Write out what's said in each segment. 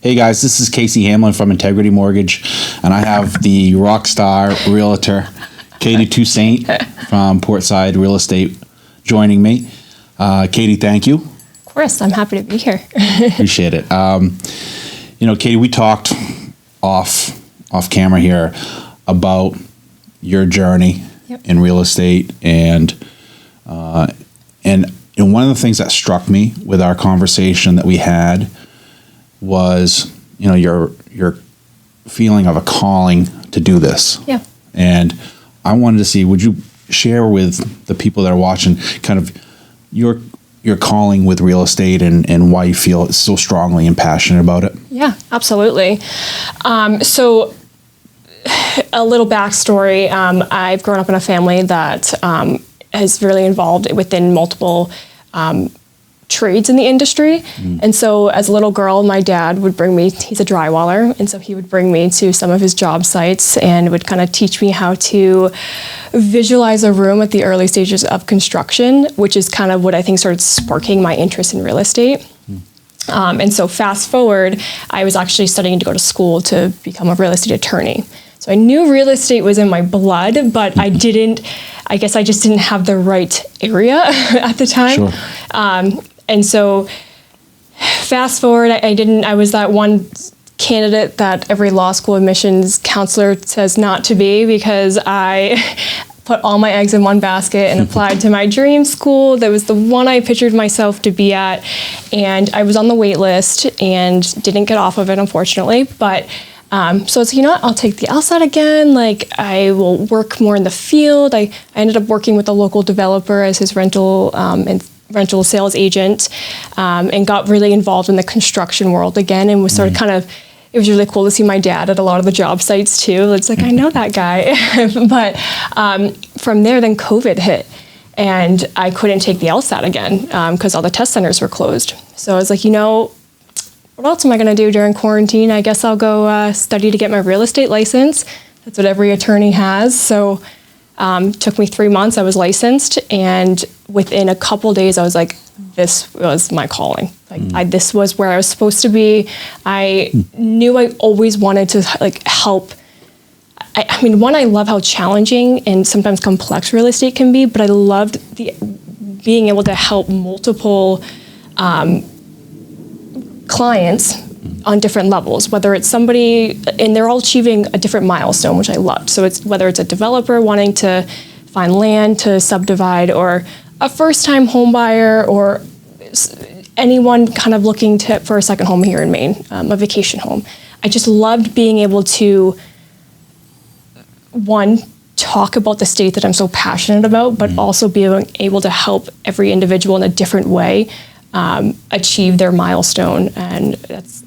Hey guys, this is Casey Hamlin from Integrity Mortgage, and I have the rock star realtor, Cady Toussaint from Portside Real Estate joining me. Cady, thank you. Of course, I'm happy to be here. Appreciate it. Cady, we talked off camera here about your journey in real estate, and one of the things that struck me with our conversation that we had was, your feeling of a calling to do this. Yeah. And I wanted to see, would you share with the people that are watching kind of your calling with real estate and why you feel so strongly and passionate about it? Yeah, absolutely. So a little backstory. I've grown up in a family that is really involved within multiple trades in the industry. And so as a little girl, my dad would bring me, he's a drywaller, and so he would bring me to some of his job sites and would kind of teach me how to visualize a room at the early stages of construction, which is kind of what I think started sparking my interest in real estate. And so fast forward, I was actually studying to go to school to become a real estate attorney. So I knew real estate was in my blood, but I guess I just didn't have the right area at the time. Sure. And so fast forward, I was that one candidate that every law school admissions counselor says not to be, because I put all my eggs in one basket and applied to my dream school. That was the one I pictured myself to be at. And I was on the wait list and didn't get off of it, unfortunately. But so I was like, I'll take the LSAT again. Like, I will work more in the field. I ended up working with a local developer as his rental sales agent, and got really involved in the construction world again, and was sort of it was really cool to see my dad at a lot of the job sites too. It's like, I know that guy. But from there, then COVID hit, and I couldn't take the LSAT again because all the test centers were closed. So I was like, what else am I going to do during quarantine? I guess I'll go study to get my real estate license. That's what every attorney has. So took me 3 months. I was licensed, and within a couple days, I was like, this was my calling. Like, this was where I was supposed to be. I knew I always wanted to help. I mean, I love how challenging and sometimes complex real estate can be, but I loved being able to help multiple clients on different levels, whether it's somebody, and they're all achieving a different milestone, which I loved. So it's whether it's a developer wanting to find land to subdivide, or a first-time home buyer, or anyone kind of looking for a second home here in Maine, a vacation home. I just loved being able to, one, talk about the state that I'm so passionate about, but also being able to help every individual in a different way achieve their milestone. And that's,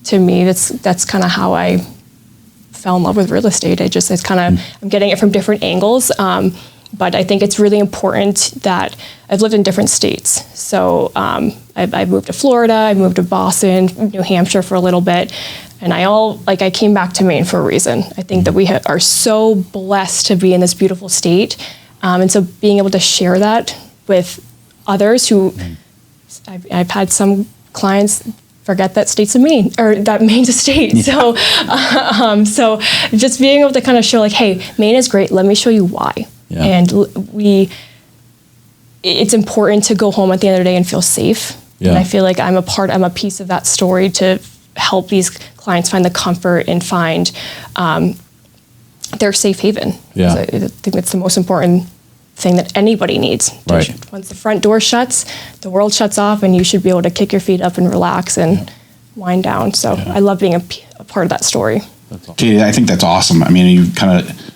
to me, that's kind of how I fell in love with real estate. I'm getting it from different angles. But I think it's really important that I've lived in different states. So I've moved to Florida, I moved to Boston, New Hampshire for a little bit. And I came back to Maine for a reason. I think that we are so blessed to be in this beautiful state. And so being able to share that with others who, I've had some clients forget that state's a Maine, or that Maine's a state. Yeah. So just being able to kind of show hey, Maine is great. Let me show you why. Yeah. And it's important to go home at the end of the day and feel safe. Yeah. And I feel like I'm a piece of that story to help these clients find the comfort and find their safe haven. Yeah. So I think that's the most important thing that anybody needs. Right. Once the front door shuts, the world shuts off, and you should be able to kick your feet up and relax and wind down. So I love being a part of that story. Cady, I think that's awesome. I mean, you kind of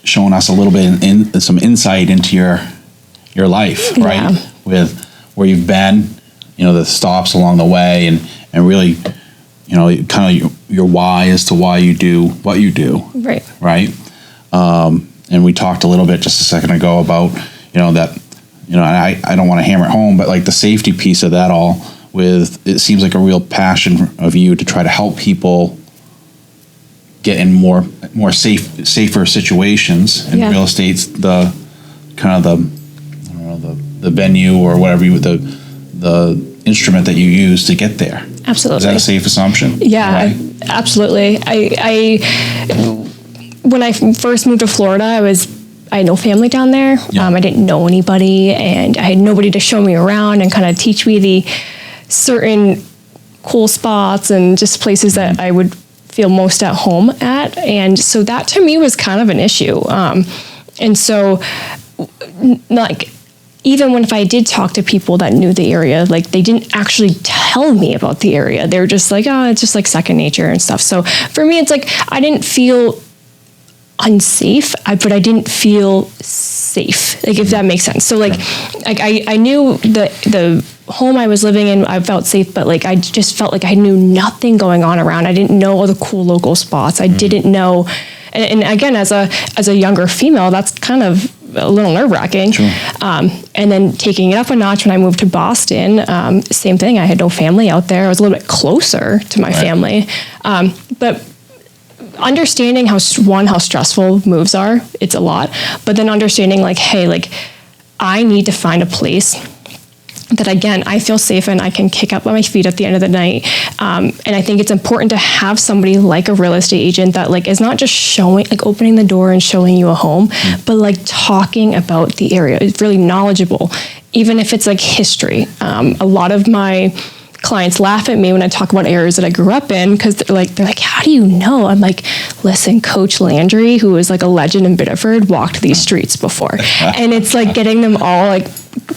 showing us a little bit some insight into your life, right? Yeah. With where you've been, the stops along the way, and really, kind of your why as to why you do what you do. Right. Right. And we talked a little bit just a second ago about, that, I don't want to hammer it home, but the safety piece of that all, with, it seems like a real passion of you to try to help people get in more safer situations. And real estate's the kind of the venue or whatever the instrument that you use to get there. Absolutely. Is that a safe assumption? Yeah, absolutely. When I first moved to Florida, I had no family down there. Yeah. I didn't know anybody, and I had nobody to show me around and kind of teach me the certain cool spots and just places that I would feel most at home at. And so that to me was kind of an issue. And so, like, even if I did talk to people that knew the area, like, they didn't actually tell me about the area. They were just like, oh, it's just like second nature and stuff. So for me, it's like, I didn't feel unsafe, but I didn't feel safe, like, if that makes sense. So like, I knew the home I was living in, I felt safe, but like, I just felt like I knew nothing going on around. I didn't know all the cool local spots. I didn't know, and again, as a younger female, that's kind of a little nerve-wracking. Sure. And then taking it up a notch when I moved to Boston, same thing. I had no family out there. I was a little bit closer to my family, but understanding how stressful moves are, it's a lot. But then understanding, like, hey, like, I need to find a place that, again, I feel safe and I can kick up on my feet at the end of the night. And I think it's important to have somebody like a real estate agent that, like, is not just showing, like, opening the door and showing you a home, but like talking about the area. It's really knowledgeable, even if it's like history. A lot of my clients laugh at me when I talk about areas that I grew up in, because they're like, how do you know? I'm like, listen, Coach Landry, who is like a legend in Biddeford, walked these streets before. And it's like getting them all like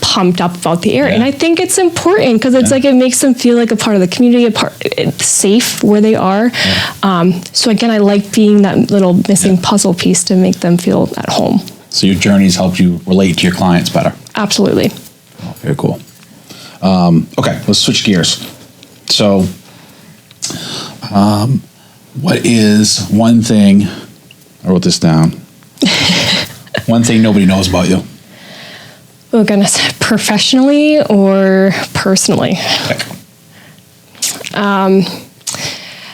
pumped up about the area. And I think it's important because it's like, it makes them feel like a part of the community, it's safe where they are. So again, I like being that little missing puzzle piece to make them feel at home. So your journeys helped you relate to your clients better. Absolutely. Oh, very cool. Okay, let's switch gears. So, what is one thing, I wrote this down, one thing nobody knows about you? Oh goodness, professionally or personally?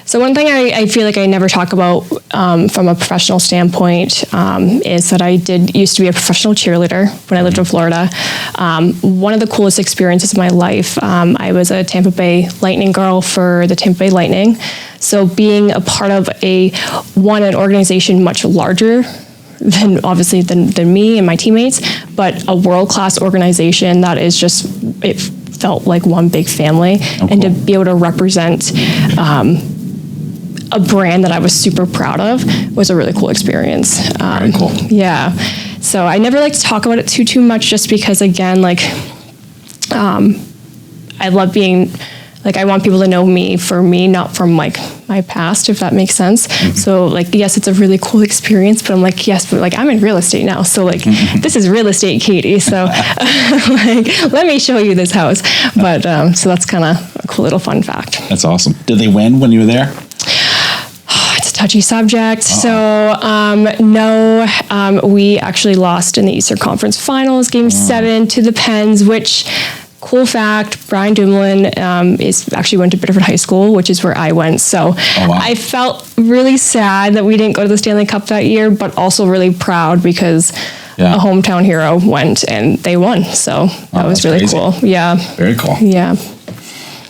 So one thing I feel like I never talk about from a professional standpoint is that I used to be a professional cheerleader when I lived in Florida. One of the coolest experiences of my life, I was a Tampa Bay Lightning girl for the Tampa Bay Lightning. So being a part of an organization much larger than me and my teammates, but a world-class organization that is just, it felt like one big family. And to be able to represent a brand that I was super proud of was a really cool experience. Very cool. Yeah. So I never like to talk about it too much, just because, again, like, I love being, like, I want people to know me for me, not from like my past, if that makes sense. So like, yes, it's a really cool experience, but I'm like, yes, but like, I'm in real estate now. So like, this is real estate, Cady. So like, let me show you this house. But so that's kind of a cool little fun fact. That's awesome. Did they win when you were there? It's a touchy subject. So no, we actually lost in the Eastern Conference Finals, Game 7 to the Pens, which, cool fact, Brian Dumoulin actually went to Biddeford High School, which is where I went. So I felt really sad that we didn't go to the Stanley Cup that year, but also really proud because a hometown hero went and they won. So that was really cool. Yeah. Very cool. Yeah.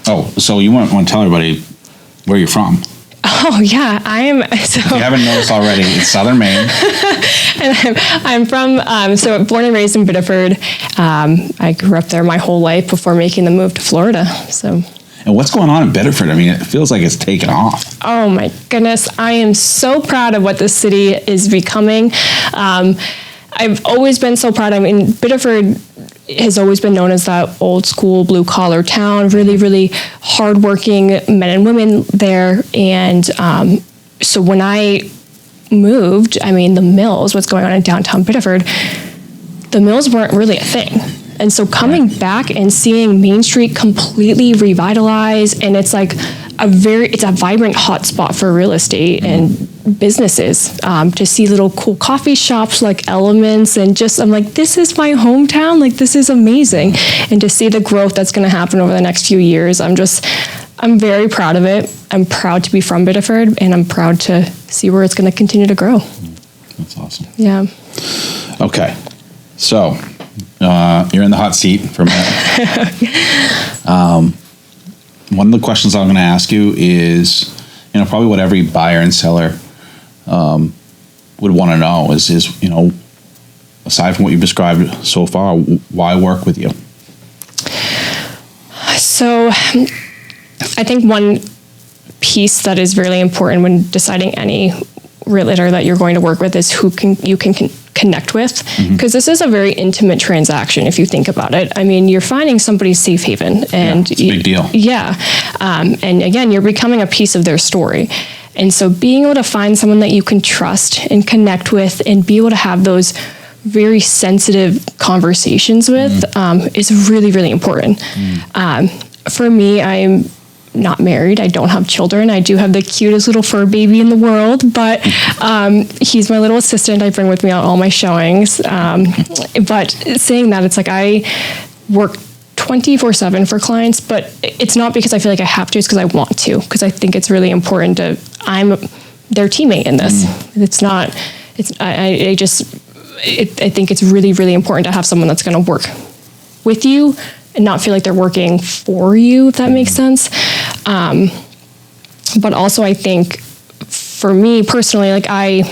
Oh, so you want to tell everybody where you're from? Oh yeah, I am. So if you haven't noticed already, it's Southern Maine. And I'm from, so born and raised in Biddeford. I grew up there my whole life before making the move to Florida. So. And what's going on in Biddeford? I mean, it feels like it's taken off. Oh my goodness, I am so proud of what this city is becoming. I've always been so proud. I mean, Biddeford has always been known as that old school blue collar town, really, really hardworking men and women there. And so when I moved, I mean, the mills, what's going on in downtown Biddeford, the mills weren't really a thing. And so coming back and seeing Main Street completely revitalized, and it's like it's a vibrant hotspot for real estate and businesses, to see little cool coffee shops like Elements, and just, I'm like, this is my hometown, like, this is amazing. And to see the growth that's going to happen over the next few years, I'm very proud of it. I'm proud to be from Biddeford, and I'm proud to see where it's going to continue to grow. That's awesome. Yeah. Okay. So, you're in the hot seat for a minute. one of the questions I'm going to ask you is, probably what every buyer and seller would want to know is, aside from what you've described so far, why work with you? So I think one piece that is really important when deciding any realtor that you're going to work with is who you can connect with, because this is a very intimate transaction if you think about it. I mean, you're finding somebody's safe haven, and it's a big deal. Yeah, and again, you're becoming a piece of their story. And so being able to find someone that you can trust and connect with and be able to have those very sensitive conversations with is really, really important. For me, I'm not married. I don't have children. I do have the cutest little fur baby in the world, but he's my little assistant. I bring with me on all my showings. But saying that, it's like I work 24/7 for clients, but it's not because I feel like I have to, it's because I want to, because I think it's really important I'm their teammate in this. I think it's really, really important to have someone that's going to work with you and not feel like they're working for you, if that makes sense. But also I think for me personally, like I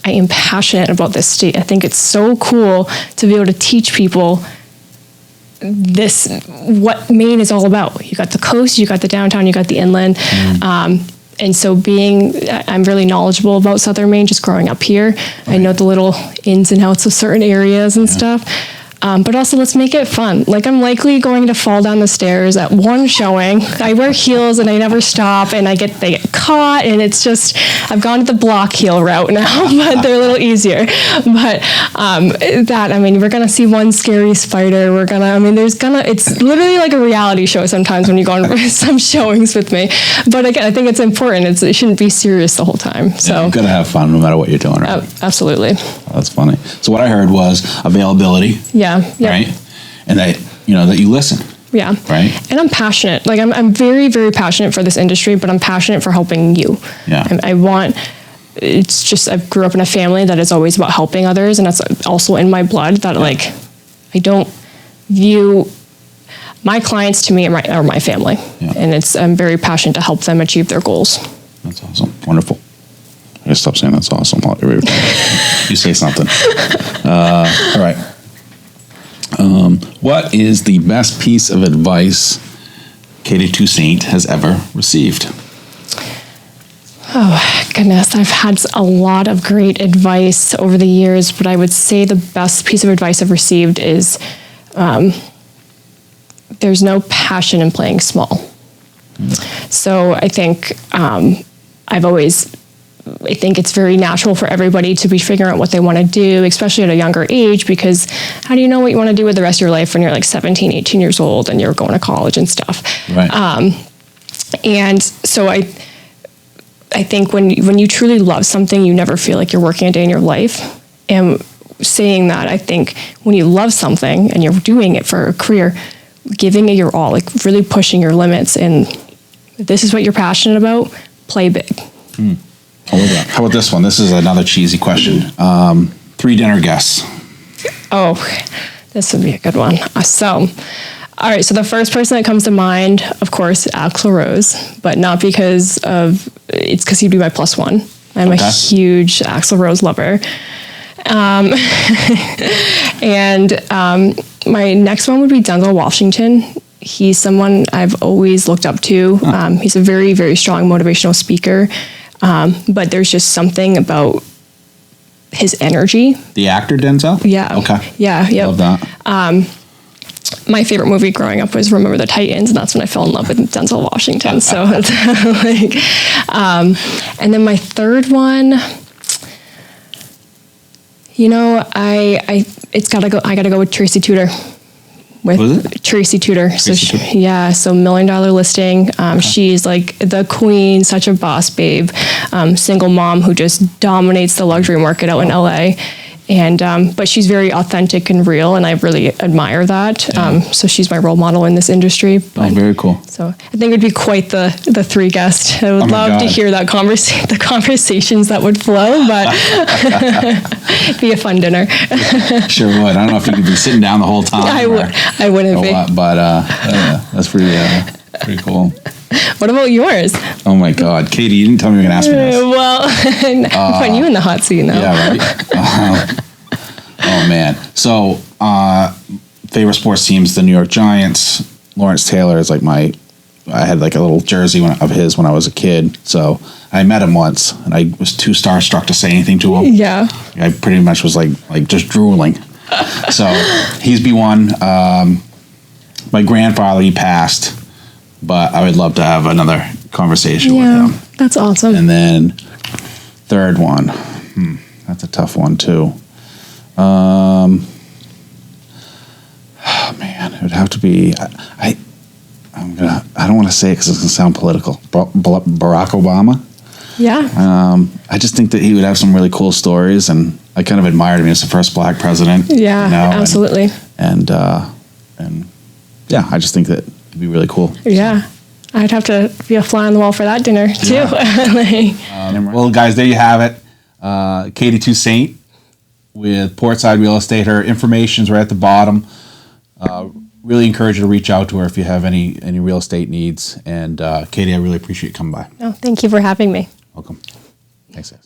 am passionate about this state. I think it's so cool to be able to teach people what Maine is all about. You got the coast, you got the downtown, you got the inland. And so I'm really knowledgeable about Southern Maine, just growing up here. Right. I know the little ins and outs of certain areas and stuff. But also let's make it fun. Like, I'm likely going to fall down the stairs at one showing. I wear heels and I never stop, and they get caught, and it's just, I've gone to the block heel route now, but they're a little easier. But we're going to see one scary spider. It's literally like a reality show sometimes when you go on some showings with me. But again, I think it's important. It shouldn't be serious the whole time. So you've got to have fun no matter what you're doing, right? Absolutely. Oh, that's funny. So what I heard was availability. Yeah. Right. And that you listen. Yeah. Right. And I'm passionate. Like I'm very, very passionate for this industry, but I'm passionate for helping you. Yeah. I grew up in a family that is always about helping others. And that's also in my blood that I don't view my clients to me are my family. Yeah. And I'm very passionate to help them achieve their goals. That's awesome. Wonderful. I gotta stop saying that's awesome. You say something. All right. What is the best piece of advice Cady Toussaint has ever received? Oh, goodness. I've had a lot of great advice over the years, but I would say the best piece of advice I've received is there's no passion in playing small. So I think I think it's very natural for everybody to be figuring out what they want to do, especially at a younger age, because how do you know what you want to do with the rest of your life when you're like 17, 18 years old and you're going to college and stuff? Right. And so I think when you truly love something, you never feel like you're working a day in your life. And saying that, I think when you love something and you're doing it for a career, giving it your all, like really pushing your limits, and if this is what you're passionate about, play big. How about this one? This is another cheesy question. 3 dinner guests. Oh, this would be a good one. All right. So the first person that comes to mind, of course, Axl Rose, but not because it's because he'd be my +1. I'm a huge Axl Rose lover. And my next one would be Denzel Washington. He's someone I've always looked up to. He's a very, very strong motivational speaker. But there's just something about his energy. The actor Denzel? Yeah. Okay. Yeah. Yep. Love that. My favorite movie growing up was Remember the Titans, and that's when I fell in love with Denzel Washington. So it's and then my third one, I gotta go with Tracy Tudor. Tracy Tudor. So $1 Million Listing. She's like the queen, such a boss babe, single mom who just dominates the luxury market out in LA. And but she's very authentic and real, and I really admire that. Yeah. So she's my role model in this industry. But, very cool. So I think it'd be quite the 3 guests. I would love to hear that the conversations that would flow, but it'd be a fun dinner. Sure would. I don't know if you could be sitting down the whole time. I wouldn't be. But that's pretty cool. What about yours? Oh my God, Cady, you didn't tell me you were going to ask me this. Well, I'm putting you in the hot seat now. Yeah, right. Oh man. So, favorite sports teams: the New York Giants. Lawrence Taylor is like I had like a little jersey of his when I was a kid. So I met him once, and I was too starstruck to say anything to him. Yeah. I pretty much was like just drooling. So he's B1. My grandfather, he passed, but I would love to have another conversation with him. That's awesome. And then third one, that's a tough one too. Oh man, it would have to be. I don't want to say it because it's gonna sound political. Barack Obama. Yeah. I just think that he would have some really cool stories, and I kind of admired him. He was the first black president. Yeah, you know, absolutely. And yeah, I just think that it'd be really cool. Yeah. I'd have to be a fly on the wall for that dinner too. Yeah. Well, guys, there you have it. Cady Toussaint with Portside Real Estate. Her information's right at the bottom. Really encourage you to reach out to her if you have any real estate needs. And Cady, I really appreciate you coming by. No, thank you for having me. Welcome. Thanks, guys.